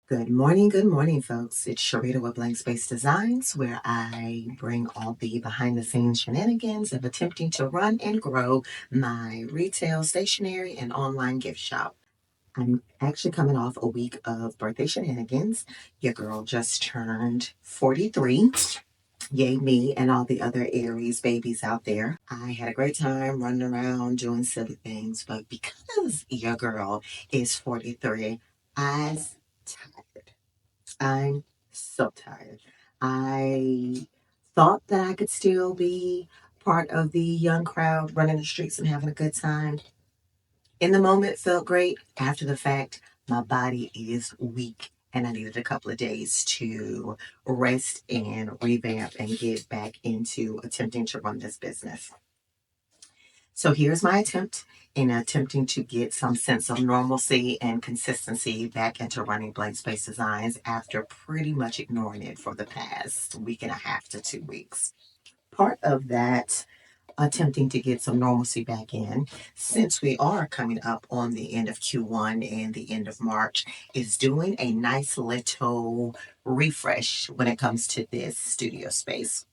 Good morning, folks. It's Sharita with Blank Space Designs, where I bring all the behind the scenes shenanigans of attempting to run and grow my retail, stationery, and online gift shop. I'm actually coming off a week of birthday shenanigans. Your girl just turned 43. Yay, me and all the other Aries babies out there. I had a great time running around doing silly things, but because your girl is 43, I's tired. I'm so tired. I thought that I could still be part of the young crowd running the streets and having a good time. In the moment, felt great. After the fact, my body is weak and I needed a couple of days to rest and revamp and get back into attempting to run this business. So here's my attempt in attempting to get some sense of normalcy and consistency back into running Blank Space Designs after pretty much ignoring it for the past week and a half to 2 weeks. Part of that attempting to get some normalcy back in, since we are coming up on the end of Q1 and the end of March, is doing a nice little refresh when it comes to this studio space.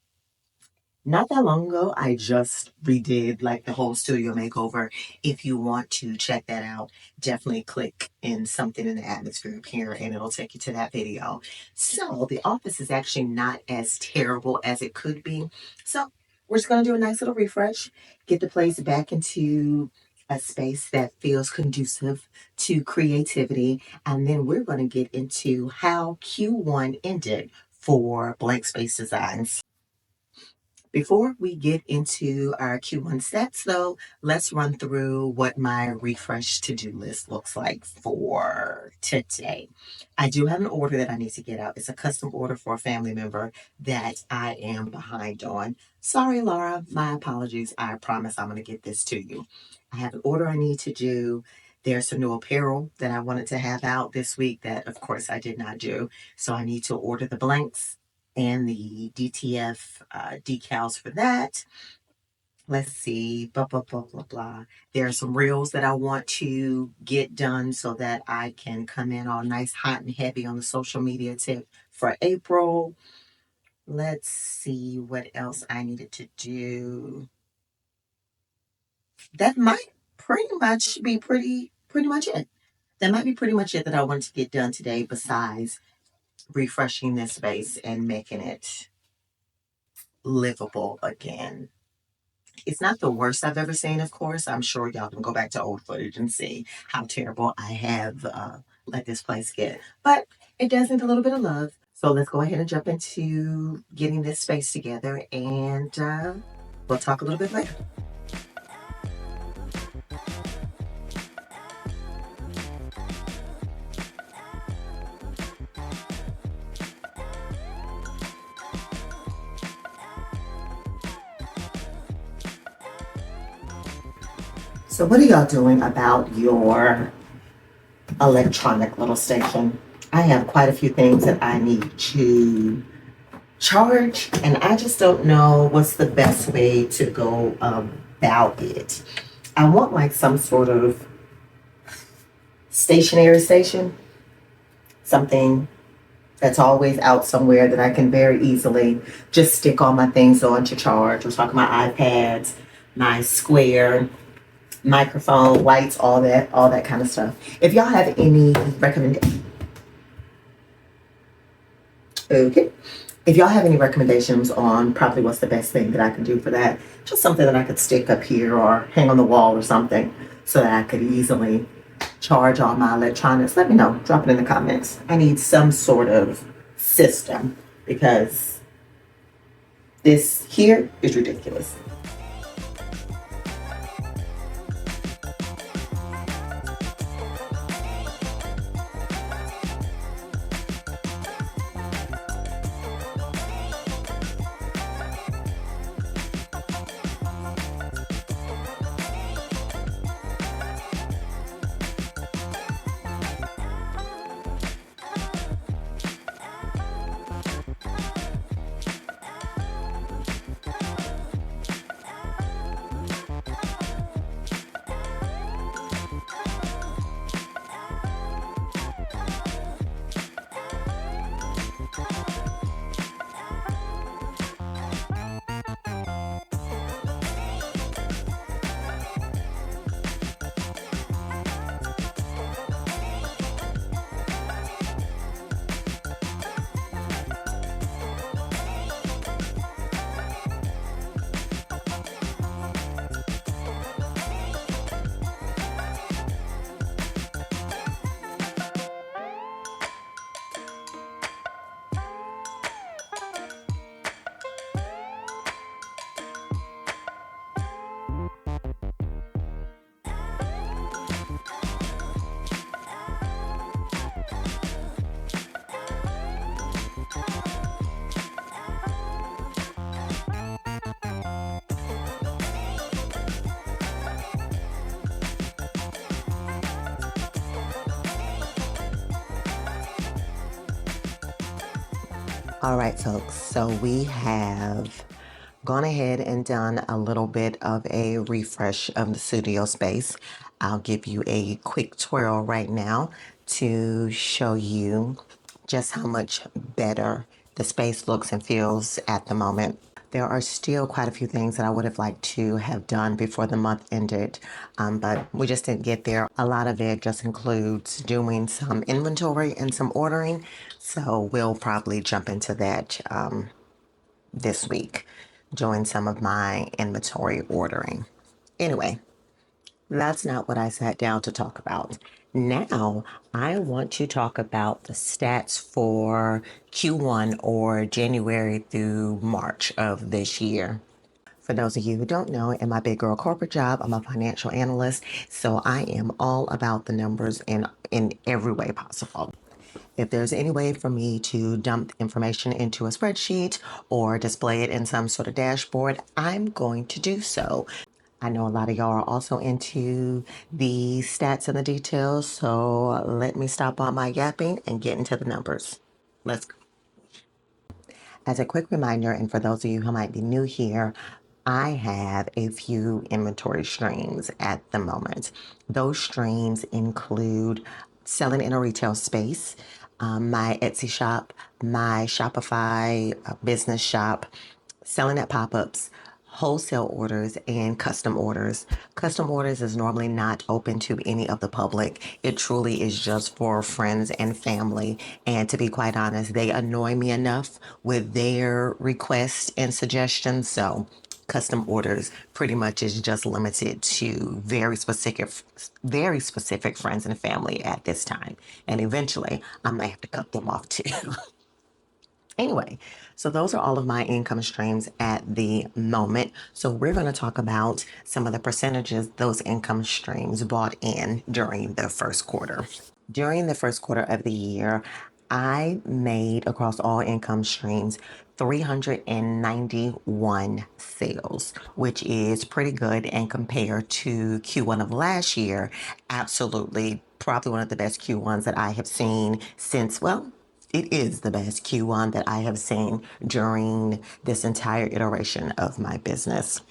Not that long ago, I just redid like the whole studio makeover. If you want to check that out, definitely click in something in the atmosphere up here and it'll take you to that video. So the office is actually not as terrible as it could be. So we're just going to do a nice little refresh, get the place back into a space that feels conducive to creativity. And then we're going to get into how Q1 ended for Blank Space Designs. Before we get into our Q1 stats, though, let's run through what my refresh to-do list looks like for today. I do have an order that I need to get out. It's a custom order for a family member that I am behind on. Sorry, Laura, my apologies. I promise I'm going to get this to you. I have an order I need to do. There's some new apparel that I wanted to have out this week that, of course, I did not do. So I need to order the blanks and the DTF decals for that. Let's see, blah, blah, blah, blah, blah. There are some reels that I want to get done so that I can come in all nice, hot, and heavy on the social media tip for April. Let's see what else I needed to do. That might pretty much be pretty much it. That might be pretty much it that I wanted to get done today, besides refreshing this space and making it livable again. It's not the worst I've ever seen, of course. I'm sure y'all can go back to old footage and see how terrible I have let this place get. But it does need a little bit of love. So let's go ahead and jump into getting this space together and we'll talk a little bit later. So, what are y'all doing about your electronic little station? I have quite a few things that I need to charge, and I just don't know what's the best way to go about it. I want like some sort of stationary station, something that's always out somewhere that I can very easily just stick all my things on to charge. We're talking my iPads, my Square, microphone, lights, all that kind of stuff. If y'all have any recommendations, okay. If y'all have any recommendations on probably what's the best thing that I can do for that, just something that I could stick up here or hang on the wall or something so that I could easily charge all my electronics, let me know. Drop it in the comments. I need some sort of system because this here is ridiculous. All right, folks, so we have gone ahead and done a little bit of a refresh of the studio space. I'll give you a quick twirl right now to show you just how much better the space looks and feels at the moment. There are still quite a few things that I would have liked to have done before the month ended, but we just didn't get there. A lot of it just includes doing some inventory and some ordering, so we'll probably jump into that this week, doing some of my inventory ordering. Anyway, that's not what I sat down to talk about. Now, I want to talk about the stats for Q1 or January through March of this year. For those of you who don't know, in my big girl corporate job, I'm a financial analyst, so I am all about the numbers in every way possible. If there's any way for me to dump information into a spreadsheet or display it in some sort of dashboard, I'm going to do so. I know a lot of y'all are also into the stats and the details, so let me stop all my yapping and get into the numbers. Let's go. As a quick reminder, and for those of you who might be new here, I have a few inventory streams at the moment. Those streams include selling in a retail space, my Etsy shop, my Shopify business shop, selling at pop ups, wholesale orders, and custom orders. Custom orders is normally not open to any of the public. It truly is just for friends and family. And to be quite honest, they annoy me enough with their requests and suggestions. So custom orders pretty much is just limited to very specific friends and family at this time. And eventually I might have to cut them off too. Anyway, so those are all of my income streams at the moment. So we're going to talk about some of the percentages those income streams brought in during the first quarter. During the first quarter of the year, I made across all income streams 391 sales, which is pretty good. And compared to Q1 of last year, absolutely probably one of the best Q1s that I have seen since, well, it is the best Q1 that I have seen during this entire iteration of my business.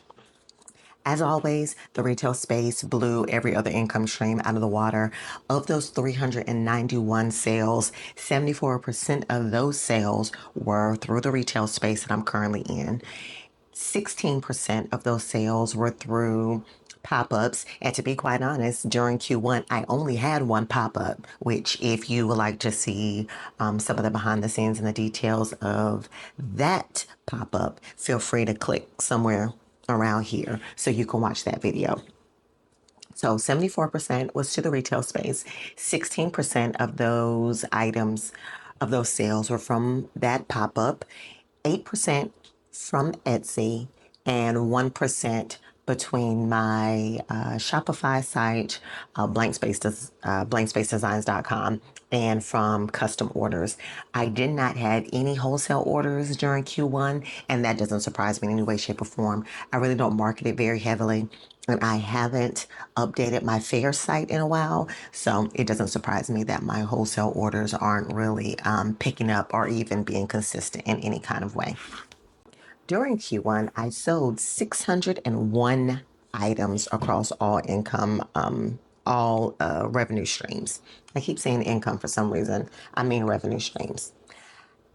As always, the retail space blew every other income stream out of the water. Of those 391 sales, 74% of those sales were through the retail space that I'm currently in. 16% of those sales were through pop-ups, and to be quite honest, during Q1 I only had one pop-up, which if you would like to see some of the behind the scenes and the details of that pop-up, feel free to click somewhere around here so you can watch that video. So 74% was to the retail space. 16% of those items, of those sales, were from that pop up, 8% from Etsy, and 1% between my Shopify site, blankspacedesigns.com, and from custom orders. I did not have any wholesale orders during Q1, and that doesn't surprise me in any way, shape, or form. I really don't market it very heavily. And I haven't updated my fair site in a while, so it doesn't surprise me that my wholesale orders aren't really picking up or even being consistent in any kind of way. During Q1, I sold 601 items across all income, all revenue streams. I keep saying income for some reason. I mean revenue streams.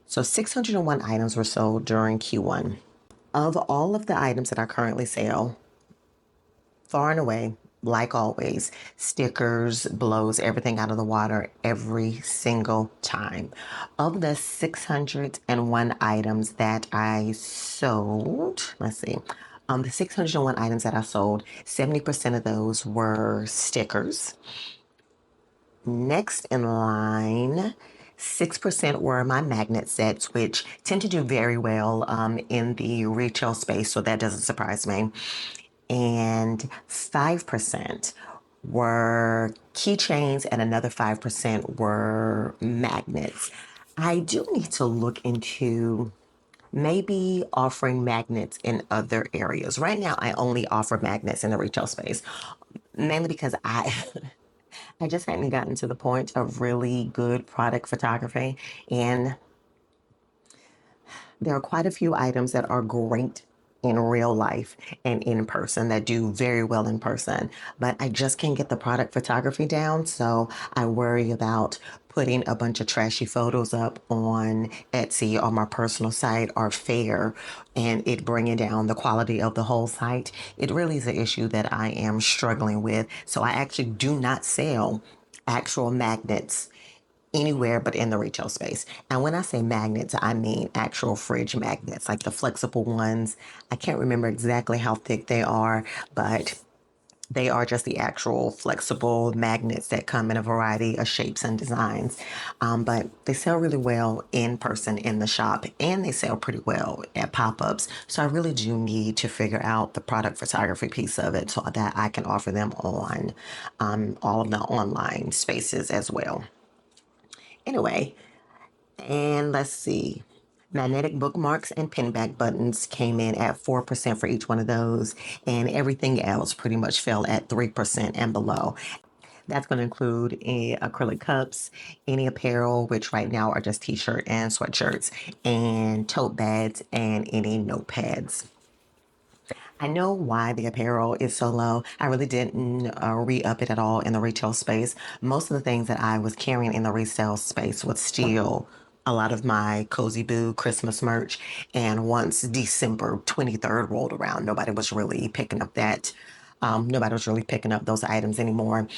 So 601 items were sold during Q1. Of all of the items that I currently sell, far and away, like always, stickers blows everything out of the water every single time. Of the 601 items that I sold, let's see, the 601 items that I sold, 70% of those were stickers. Next in line, 6% were my magnet sets, which tend to do very well in the retail space, so that doesn't surprise me. And 5% were keychains, and another 5% were magnets. I do need to look into maybe offering magnets in other areas. Right now, I only offer magnets in the retail space, mainly because I I just hadn't gotten to the point of really good product photography. And There are quite a few items that are great in real life and in person that do very well in person, but I just can't get the product photography down. So I worry about putting a bunch of trashy photos up on Etsy or my personal site or Fair and it bringing down the quality of the whole site. It really is an issue that I am struggling with. So I actually do not sell actual magnets anywhere but in the retail space. And when I say magnets, I mean actual fridge magnets, like the flexible ones. I can't remember exactly how thick they are, but they are just the actual flexible magnets that come in a variety of shapes and designs. But they sell really well in person in the shop and they sell pretty well at pop ups. So I really do need to figure out the product photography piece of it so that I can offer them on all of the online spaces as well. Anyway, and let's see. Magnetic bookmarks and pinback buttons came in at 4% for each one of those, and everything else pretty much fell at 3% and below. That's going to include acrylic cups, any apparel, which right now are just t shirt and sweatshirts, and tote bags, and any notepads. I know why the apparel is so low. I really didn't re up it at all in the retail space. Most of the things that I was carrying in the resale space was still a lot of my Cozy Boo Christmas merch. And once December 23rd rolled around, nobody was really picking up that. Nobody was really picking up those items anymore.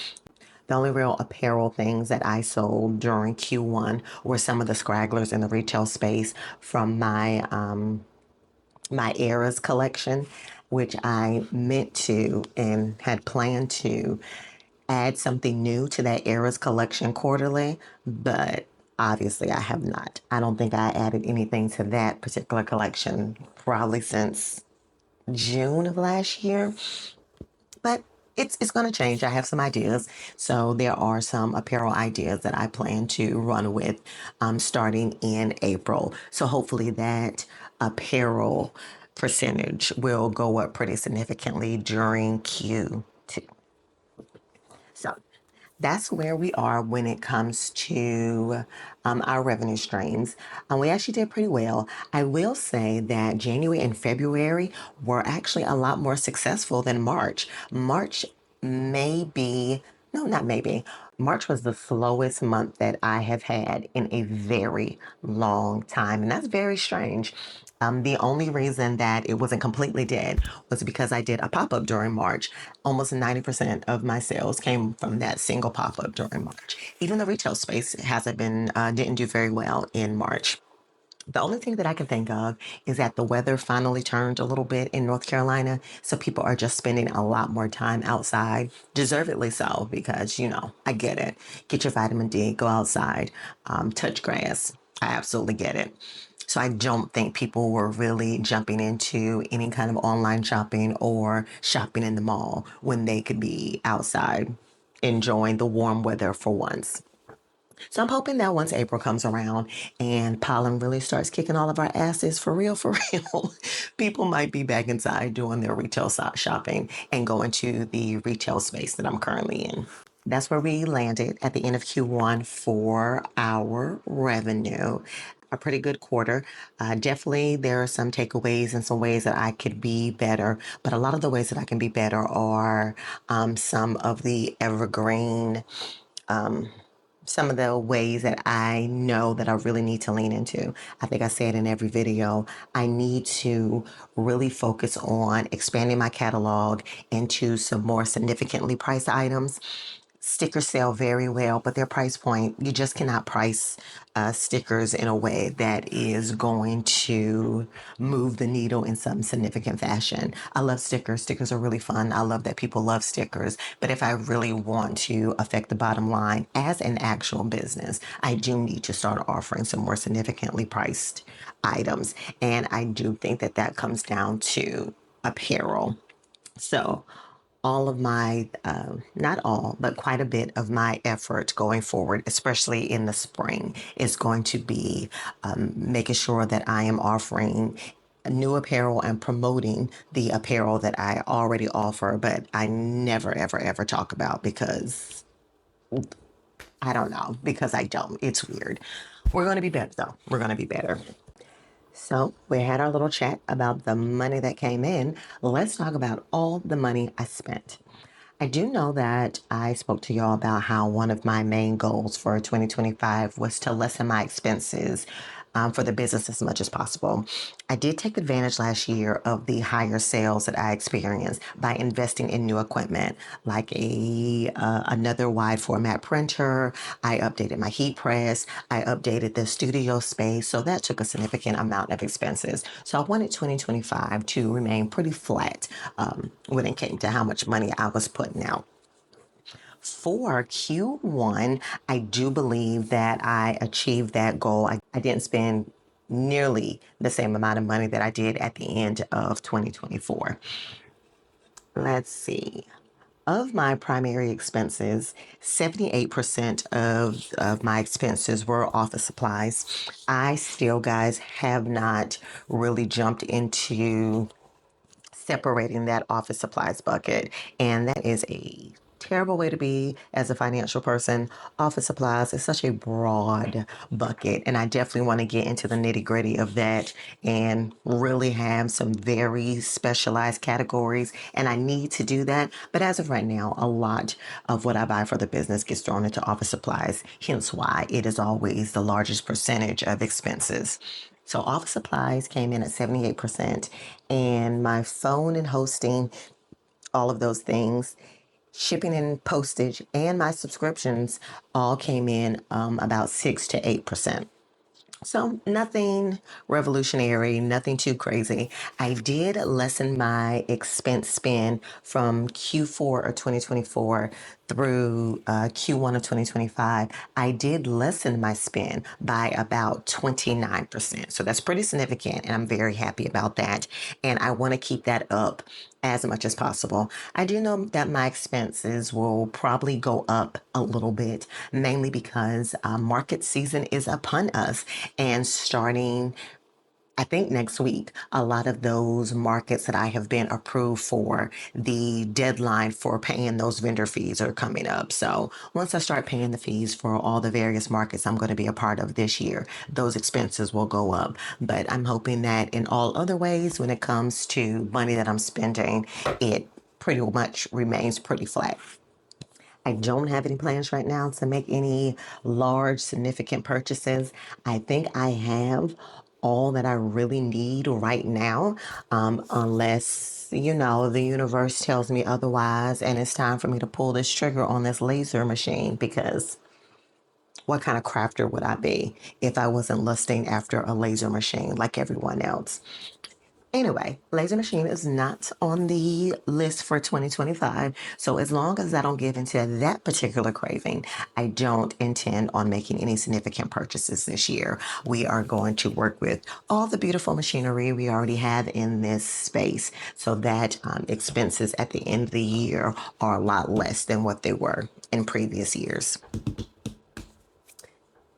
The only real apparel things that I sold during Q1 were some of the scragglers in the retail space from my Eras collection, which I meant to and had planned to add something new to that Eras collection quarterly, but obviously I have not. I don't think I added anything to that particular collection probably since June of last year, but it's going to change. I have some ideas. So there are some apparel ideas that I plan to run with starting in April. So hopefully that apparel percentage will go up pretty significantly during Q2. So that's where we are when it comes to our revenue streams. We actually did pretty well. I will say that January and February were actually a lot more successful than March. March maybe, no, not maybe. March was the slowest month that I have had in a very long time, and that's very strange. The only reason that it wasn't completely dead was because I did a pop up during March. Almost 90% of my sales came from that single pop up during March. Even the retail space didn't do very well in March. The only thing that I can think of is that the weather finally turned a little bit in North Carolina. So people are just spending a lot more time outside, deservedly so, because, I get it. Get your vitamin D, go outside, touch grass. I absolutely get it. So I don't think people were really jumping into any kind of online shopping or shopping in the mall when they could be outside enjoying the warm weather for once. So I'm hoping that once April comes around and pollen really starts kicking all of our asses for real, people might be back inside doing their retail shopping and going to the retail space that I'm currently in. That's where we landed at the end of Q1 for our revenue. A pretty good quarter. Definitely, there are some takeaways and some ways that I could be better, but a lot of the ways that I can be better are some of the evergreen some of the ways that I know that I really need to lean into. I think I say it in every video. I need to really focus on expanding my catalog into some more significantly priced items. Stickers sell very well, but their price point, you just cannot price stickers in a way that is going to move the needle in some significant fashion. I love stickers. Stickers are really fun. I love that people love stickers. But if I really want to affect the bottom line as an actual business, I do need to start offering some more significantly priced items. And I do think that that comes down to apparel. So all of my, not all, but quite a bit of my effort going forward, especially in the spring, is going to be making sure that I am offering new apparel and promoting the apparel that I already offer, but I never, ever, ever talk about because I don't know, because I don't. It's weird. We're going to be better, though. We're going to be better. So we had our little chat about the money that came in. Let's talk about all the money I spent. I do know that I spoke to y'all about how one of my main goals for 2025 was to lessen my expenses for the business as much as possible. I did take advantage last year of the higher sales that I experienced by investing in new equipment like a another wide format printer. I updated my heat press. I updated the studio space. So that took a significant amount of expenses. So I wanted 2025 to remain pretty flat when it came to how much money I was putting out. For Q1, I do believe that I achieved that goal. I didn't spend nearly the same amount of money that I did at the end of 2024. Let's see. Of my primary expenses, 78% of my expenses were office supplies. I still, guys, have not really jumped into separating that office supplies bucket. And that is a terrible way to be as a financial person. Office supplies is such a broad bucket, and I definitely want to get into the nitty gritty of that and really have some very specialized categories. And I need to do that. But as of right now, a lot of what I buy for the business gets thrown into office supplies, hence why it is always the largest percentage of expenses. So office supplies came in at 78%, and my phone and hosting, all of those things, shipping and postage, and my subscriptions all came in about 6 to 8%. So nothing revolutionary, nothing too crazy. I did lessen my expense spend from Q4 of 2024 through Q1 of 2025. I did lessen my spend by about 29%. So that's pretty significant, and I'm very happy about that. And I want to keep that up as much as possible. I do know that my expenses will probably go up a little bit, mainly because market season is upon us. And starting, I think next week, a lot of those markets that I have been approved for, the deadline for paying those vendor fees are coming up. So once I start paying the fees for all the various markets I'm going to be a part of this year, those expenses will go up. But I'm hoping that in all other ways, when it comes to money that I'm spending, it pretty much remains pretty flat. I don't have any plans right now to make any large, significant purchases. I think I have all that I really need right now, unless, the universe tells me otherwise and it's time for me to pull this trigger on this laser machine because what kind of crafter would I be if I wasn't lusting after a laser machine like everyone else? Anyway, laser machine is not on the list for 2025. So as long as I don't give into that particular craving, I don't intend on making any significant purchases this year. We are going to work with all the beautiful machinery we already have in this space so that expenses at the end of the year are a lot less than what they were in previous years.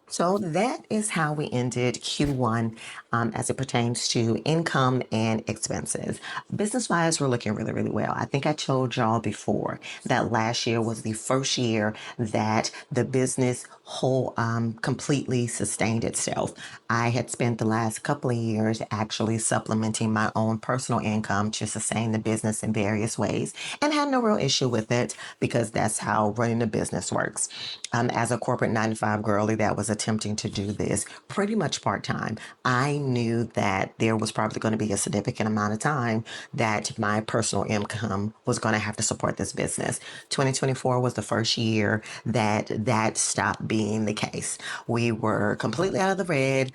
So that is how we ended Q1 as it pertains to income and expenses. Business wise, we're looking really, really well. I think I told y'all before that last year was the first year that the business whole completely sustained itself. I had spent the last couple of years actually supplementing my own personal income to sustain the business in various ways and had no real issue with it because that's how running a business works. As a corporate 9 to 5 girly that was attempting to do this pretty much part time, I knew that there was probably going to be a significant amount of time that my personal income was going to have to support this business. 2024 was the first year that stopped being the case. We were completely out of the red.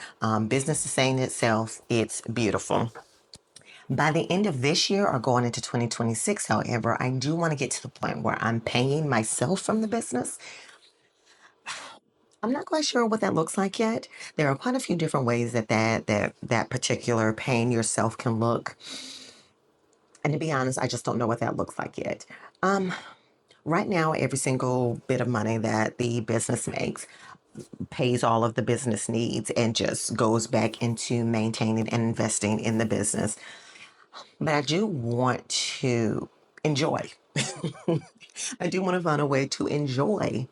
Business sustained itself. It's beautiful. By the end of this year or going into 2026, however, I do want to get to the point where I'm paying myself from the business. I'm not quite sure what that looks like yet. There are quite a few different ways that particular paying yourself can look. And to be honest, I just don't know what that looks like yet. Right now, every single bit of money that the business makes pays all of the business needs and just goes back into maintaining and investing in the business. But I do want to enjoy. I do want to find a way to enjoy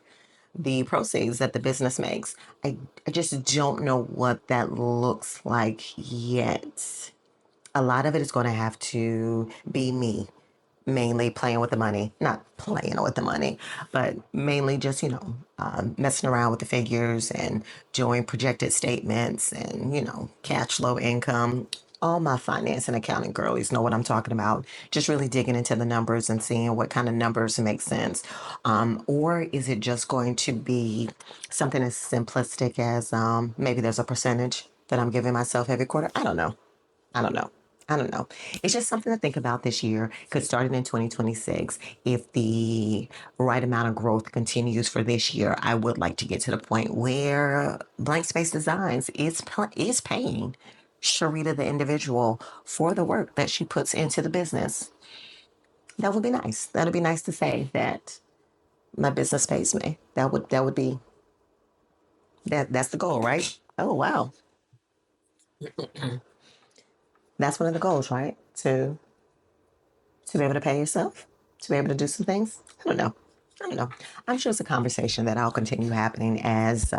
the proceeds that the business makes. I just don't know what that looks like yet. A lot of it is going to have to be me mainly playing with the money, not playing with the money, but mainly just, messing around with the figures and doing projected statements and, cash flow income. All my finance and accounting girlies know what I'm talking about. Just really digging into the numbers and seeing what kind of numbers make sense. Or is it just going to be something as simplistic as maybe there's a percentage that I'm giving myself every quarter? I don't know. I don't know. I don't know. It's just something to think about this year because starting in 2026, if the right amount of growth continues for this year, I would like to get to the point where Blank Space Designs is paying Sharita, the individual, for the work that she puts into the business. That would be nice. That would be nice to say that my business pays me. That would be that's the goal, right? Oh wow. That's one of the goals, right? To be able to pay yourself, to be able to do some things. I don't know. I don't know. I'm sure it's a conversation that I'll continue happening as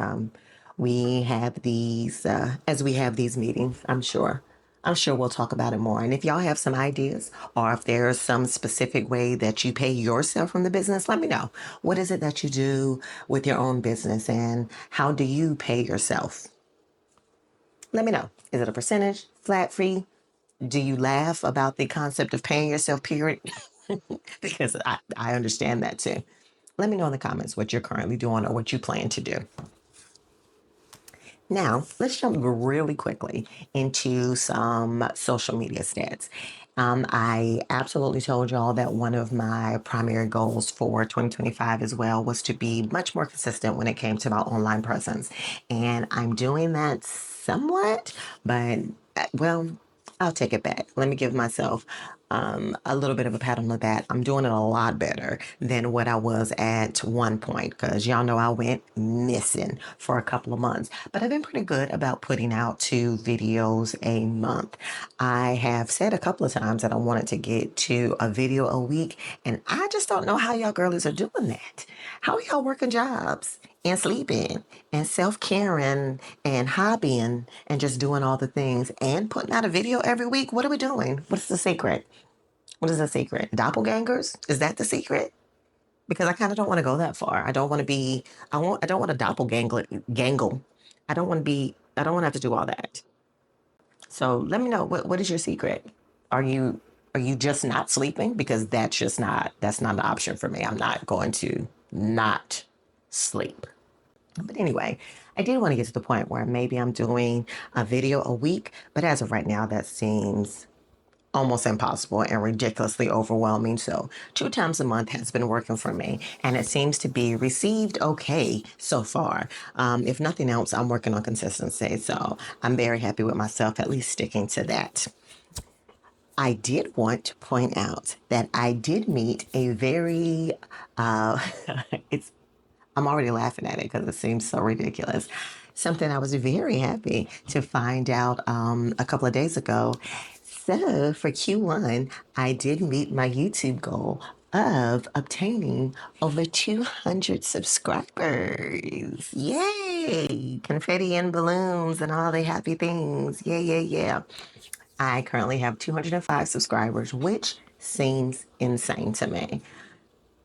we have these meetings. I'm sure. I'm sure we'll talk about it more. And if y'all have some ideas or if there's some specific way that you pay yourself from the business, let me know. What is it that you do with your own business and how do you pay yourself? Let me know. Is it a percentage, flat fee? Do you laugh about the concept of paying yourself, period? Because I understand that too. Let me know in the comments what you're currently doing or what you plan to do. Now, let's jump really quickly into some social media stats. I absolutely told y'all that one of my primary goals for 2025 as well was to be much more consistent when it came to my online presence. And I'm doing that somewhat, but well, I'll take it back. Let me give myself a little bit of a pat on the back. I'm doing it a lot better than what I was at one point because y'all know I went missing for a couple of months. But I've been pretty good about putting out 2 videos a month. I have said a couple of times that I wanted to get to a video a week, and I just don't know how y'all girlies are doing that. How are y'all working jobs? And sleeping and self-caring and hobbying and just doing all the things and putting out a video every week. What are we doing? What's the secret? What is the secret? Doppelgangers? Is that the secret? Because I kind of don't want to go that far. I don't want to be, I don't want to gangle. I don't want to have to do all that. So let me know, what is your secret? Are you, are you just not sleeping? Because that's not an option for me. I'm not going to not sleep. But anyway, I did want to get to the point where maybe I'm doing a video a week, but as of right now, that seems almost impossible and ridiculously overwhelming. So 2 times a month has been working for me, and it seems to be received okay so far. If nothing else, I'm working on consistency, so I'm very happy with myself at least sticking to that. I did want to point out that I did meet a very it's I'm already laughing at it because it seems so ridiculous. Something I was very happy to find out a couple of days ago. So for Q1, I did meet my YouTube goal of obtaining over 200 subscribers. Yay! Confetti and balloons and all the happy things. Yeah, yeah, yeah. I currently have 205 subscribers, which seems insane to me.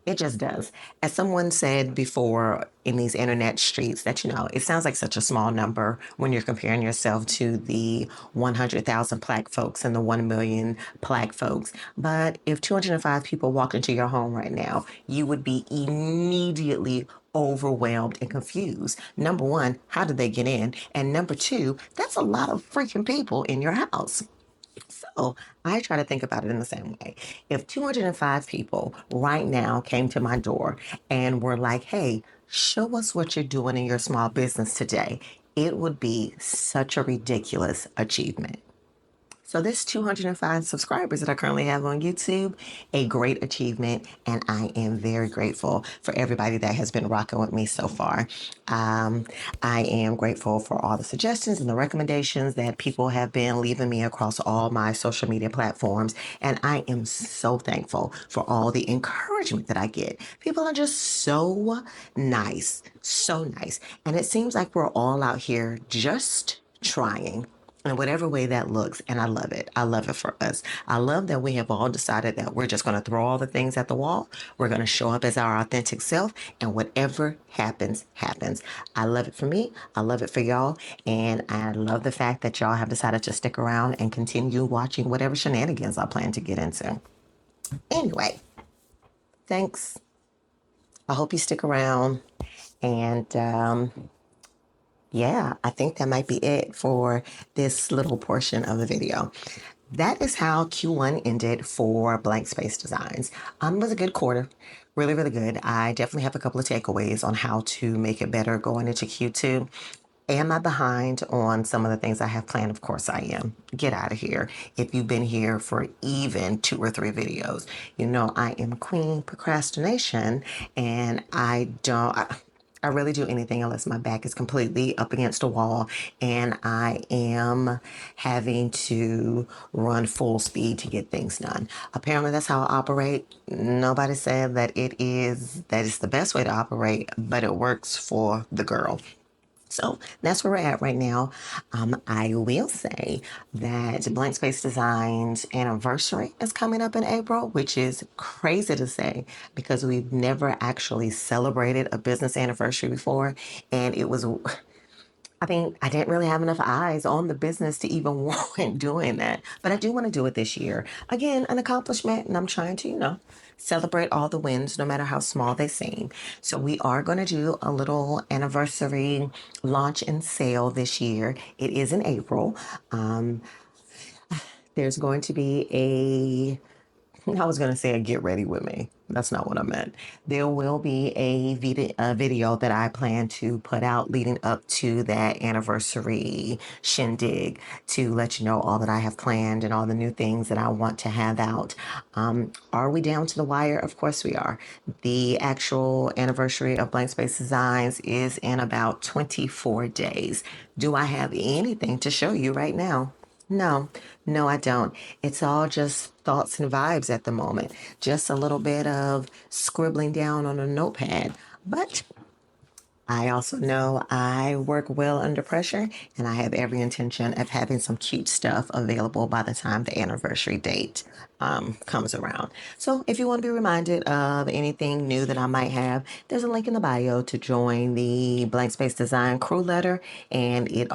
It just does. As someone said before in these internet streets, that, it sounds like such a small number when you're comparing yourself to the 100,000 plaque folks and the 1 million plaque folks. But if 205 people walked into your home right now, you would be immediately overwhelmed and confused. Number one, how did they get in? And number two, that's a lot of freaking people in your house. So I try to think about it in the same way. If 205 people right now came to my door and were like, hey, show us what you're doing in your small business today, it would be such a ridiculous achievement. So this 205 subscribers that I currently have on YouTube, a great achievement, and I am very grateful for everybody that has been rocking with me so far. I am grateful for all the suggestions and the recommendations that people have been leaving me across all my social media platforms, and I am so thankful for all the encouragement that I get. People are just so nice, so nice, and it seems like we're all out here just trying in whatever way that looks. And I love it. I love it for us. I love that we have all decided that we're just going to throw all the things at the wall. We're going to show up as our authentic self, and whatever happens, happens. I love it for me. I love it for y'all. And I love the fact that y'all have decided to stick around and continue watching whatever shenanigans I plan to get into. Anyway, thanks. I hope you stick around. And yeah, I think that might be it for this little portion of the video. That is how Q1 ended for Blank Space Designs. It was a good quarter, really, really good. I definitely have a couple of takeaways on how to make it better going into Q2. Am I behind on some of the things I have planned? Of course I am. Get out of here. If you've been here for even 2 or 3 videos, you know I am Queen Procrastination, and I really do anything unless my back is completely up against a wall and I am having to run full speed to get things done. Apparently that's how I operate. Nobody said that it's the best way to operate, but it works for the girl. So that's where we're at right now. I will say that Blank Space Designs anniversary is coming up in April, which is crazy to say because we've never actually celebrated a business anniversary before. And it was, I think I didn't really have enough eyes on the business to even warrant doing that. But I do want to do it this year. Again, an accomplishment, and I'm trying to, celebrate all the wins, no matter how small they seem. So we are going to do a little anniversary launch and sale this year. It is in April. There's going to be I was going to say a get ready with me. That's not what I meant. There will be a video that I plan to put out leading up to that anniversary shindig to let you know all that I have planned and all the new things that I want to have out. Are we down to the wire? Of course we are. The actual anniversary of Blank Space Designs is in about 24 days. Do I have anything to show you right now? No, no, I don't. It's all just thoughts and vibes at the moment. Just a little bit of scribbling down on a notepad. But I also know I work well under pressure, and I have every intention of having some cute stuff available by the time the anniversary date comes around. So if you want to be reminded of anything new that I might have, there's a link in the bio to join the Blank Space Design crew letter, and it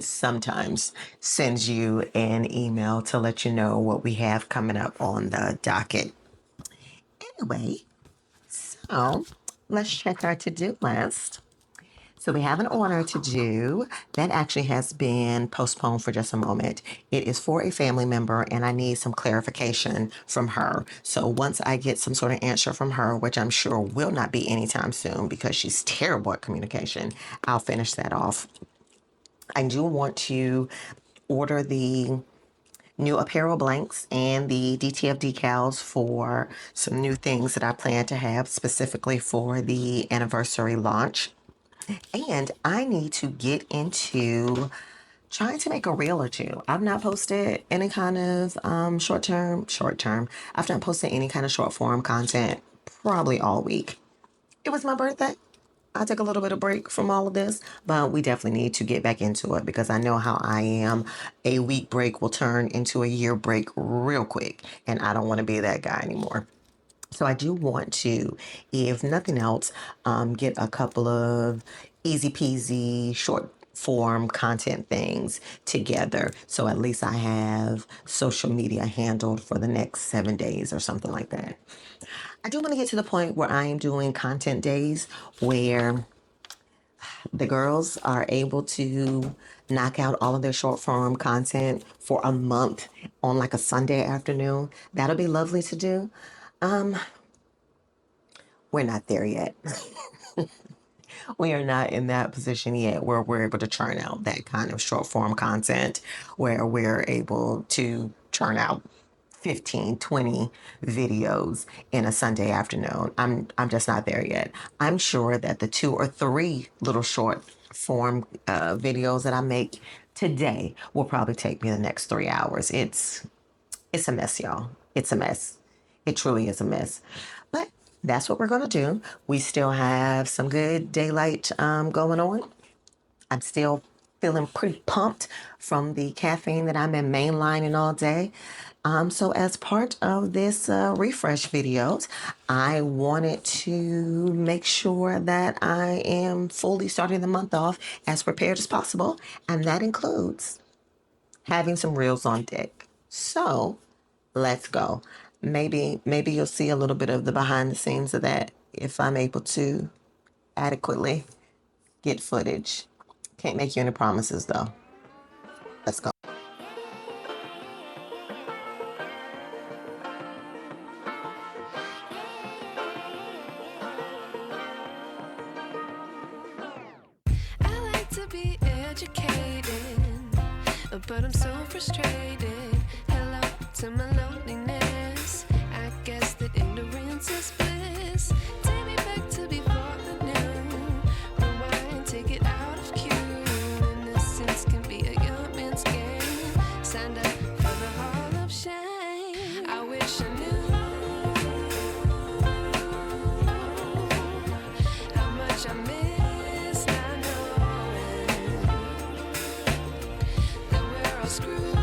sometimes sends you an email to let you know what we have coming up on the docket. Anyway, so let's check our to-do list. So we have an order to do that actually has been postponed for just a moment. It is for a family member and I need some clarification from her. So once I get some sort of answer from her, which I'm sure will not be anytime soon because she's terrible at communication, I'll finish that off. I do want to order the new apparel blanks and the DTF decals for some new things that I plan to have specifically for the anniversary launch. And I need to get into trying to make a reel or two. I've not posted any kind of short term. I've not posted any kind of short form content probably all week. It was my birthday. I took a little bit of break from all of this, but we definitely need to get back into it because I know how I am. A week break will turn into a year break real quick, and I don't want to be that guy anymore. So I do want to, if nothing else, get a couple of easy peasy short form content things together. So at least I have social media handled for the next 7 days or something like that. I do want to get to the point where I am doing content days where the girls are able to knock out all of their short form content for a month on like a Sunday afternoon. That'll be lovely to do. We're not there yet. We are not in that position yet where we're able to churn out that kind of short form content where we're able to churn out 15, 20 videos in a Sunday afternoon. I'm just not there yet. I'm sure that the 2 or 3 little short form videos that I make today will probably take me the next 3 hours. It's a mess, y'all. It's a mess. It truly is a mess. But that's what we're going to do. We still have some good daylight going on. I'm still feeling pretty pumped from the caffeine that I've been mainlining all day. So as part of this refresh videos, I wanted to make sure that I am fully starting the month off as prepared as possible. And that includes having some reels on deck. So let's go. Maybe you'll see a little bit of the behind the scenes of that if I'm able to adequately get footage. Can't make you any promises though. Let's go. I like to be educated, but I'm so frustrated. Hello to my loneliness. I guess that ignorance is bliss. Take me back to before I knew. Rewind, take it out of cue. Innocence can be a young man's game. Signed up for the hall of shame. I wish I knew how much I miss not knowing that we're all screwed.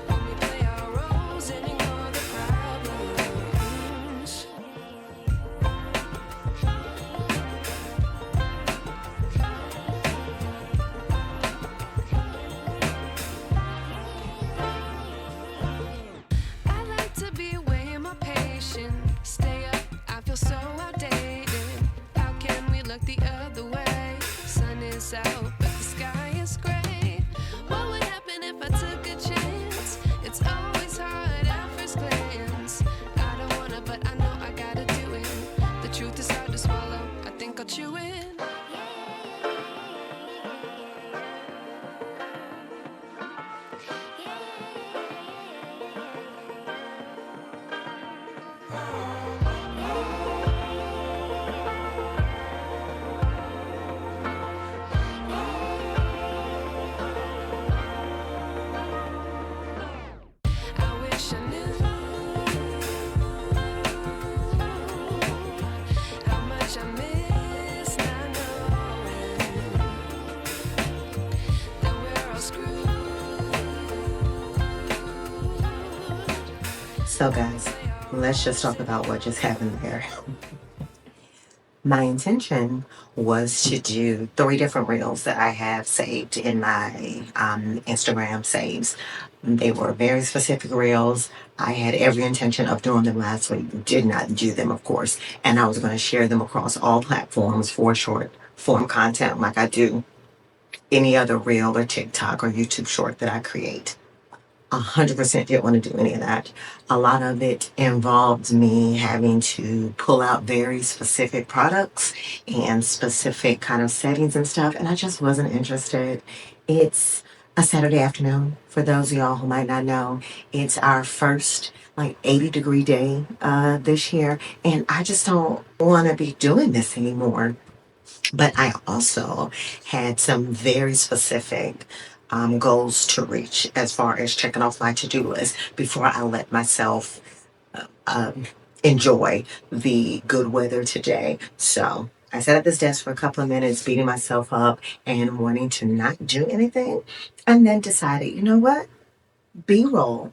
When we play our roles and ignore the problems. I like to be way more patient. Stay up, I feel so outdated. How can we look the other way? Sun is out, but the sky is gray. What would happen if I took a chance? It's always hard at first glance. I don't wanna, but I know I gotta do it. The truth is hard to swallow, I think I'll chew it. I wish I knew how much I miss not knowing that we're all screwed. So guys, let's just talk about what just happened there. My intention was to do 3 different reels that I have saved in my Instagram saves. They were very specific reels. I had every intention of doing them last week. Did not do them, of course. And I was going to share them across all platforms for short form content like I do any other reel or TikTok or YouTube short that I create. 100% didn't want to do any of that. A lot of it involved me having to pull out very specific products and specific kind of settings and stuff, and I just wasn't interested. It's a Saturday afternoon. For those of y'all who might not know, it's our first like 80-degree day this year, and I just don't want to be doing this anymore. But I also had some very specific goals to reach as far as checking off my to-do list before I let myself um, enjoy the good weather today. So I sat at this desk for a couple of minutes, beating myself up and wanting to not do anything, and then decided, you know what? B-roll.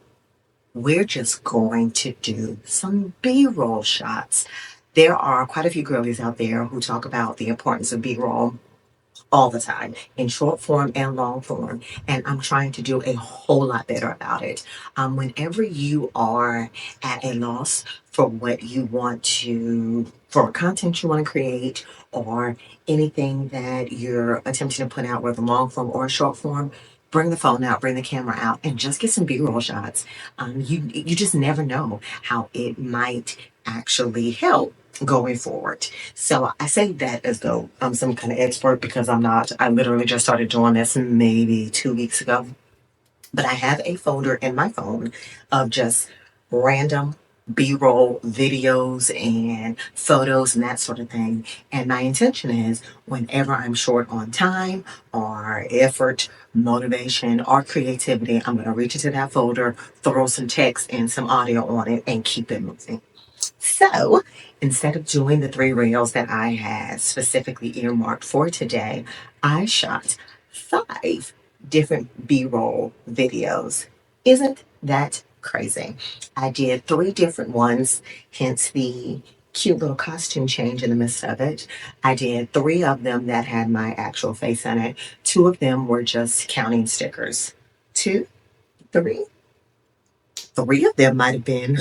We're just going to do some B-roll shots. There are quite a few girlies out there who talk about the importance of B-roll all the time in short form and long form, and I'm trying to do a whole lot better about it. Whenever you are at a loss for what you want to, for content you want to create, or anything that you're attempting to put out, whether long form or short form, bring the phone out, bring the camera out, and just get some B-roll shots. You just never know how it might actually help going forward. So I say that as though I'm some kind of expert, because I'm not. I literally just started doing this maybe 2 weeks ago. But I have a folder in my phone of just random B-roll videos and photos and that sort of thing. And my intention is, whenever I'm short on time or effort, motivation, or creativity, I'm going to reach into that folder, throw some text and some audio on it, and keep it moving. So instead of doing the 3 reels that I had specifically earmarked for today, I shot 5 different B roll videos. Isn't that crazy? I did 3 different ones, hence the cute little costume change in the midst of it. I did 3 of them that had my actual face in it. 2 of them were just counting stickers. Two, three, 3 of them might have been,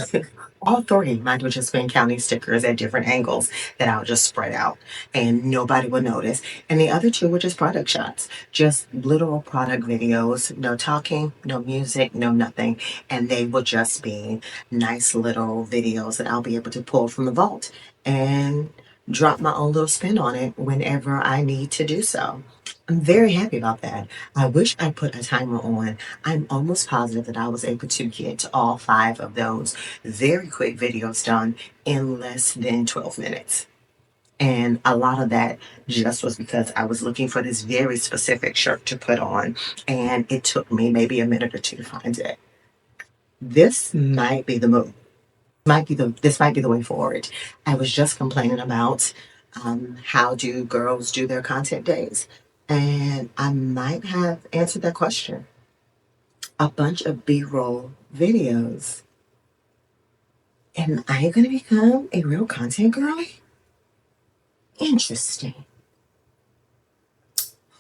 all 3 might have just been counting stickers at different angles that I'll just spread out and nobody would notice. And the other 2 were just product shots, just literal product videos, no talking, no music, no nothing. And they will just be nice little videos that I'll be able to pull from the vault and drop my own little spin on it whenever I need to do so. I'm very happy about that. I wish I put a timer on. I'm almost positive that I was able to get all 5 of those very quick videos done in less than 12 minutes. And a lot of that just was because I was looking for this very specific shirt to put on, and it took me maybe a minute or 2 to find it. This might be the move. This might be the way forward. I was just complaining about how do girls do their content days, and I might have answered that question. A bunch of B-roll videos. Am I going to become a real content girly? Interesting.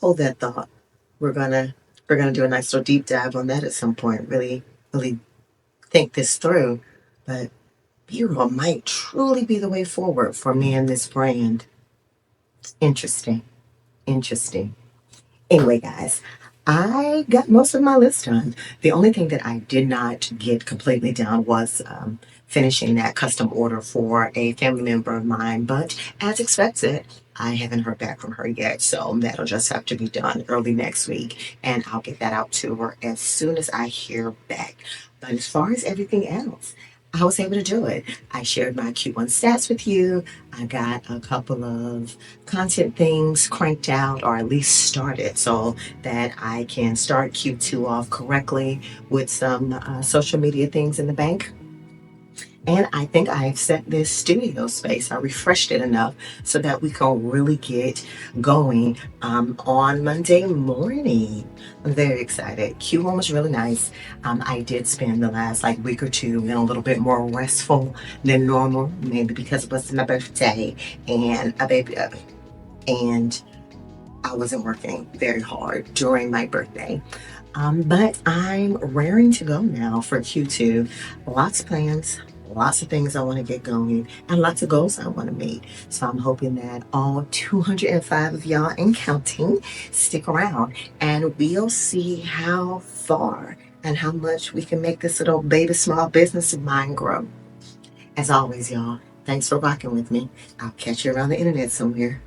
Hold that thought. We're gonna do a nice little deep dive on that at some point. Really think this through. But B-roll might truly be the way forward for me and this brand. Interesting. Interesting. Anyway, guys, I got most of my list done. The only thing that I did not get completely down was finishing that custom order for a family member of mine. But as expected, I haven't heard back from her yet. So that'll just have to be done early next week. And I'll get that out to her as soon as I hear back. But as far as everything else, I was able to do it. I shared my Q1 stats with you. I got a couple of content things cranked out, or at least started, so that I can start Q2 off correctly with some social media things in the bank. And I think I've set this studio space. I refreshed it enough so that we can really get going on Monday morning. I'm very excited. Q1 was really nice. I did spend the last week or two in a little bit more restful than normal, maybe because it was my birthday and a baby up. And I wasn't working very hard during my birthday. But I'm raring to go now for Q2. Lots of plans, lots of things I want to get going, and lots of goals I want to meet. So I'm hoping that all 205 of y'all and counting stick around, and we'll see how far and how much we can make this little baby small business of mine grow. As always, y'all, thanks for rocking with me. I'll catch you around the internet somewhere.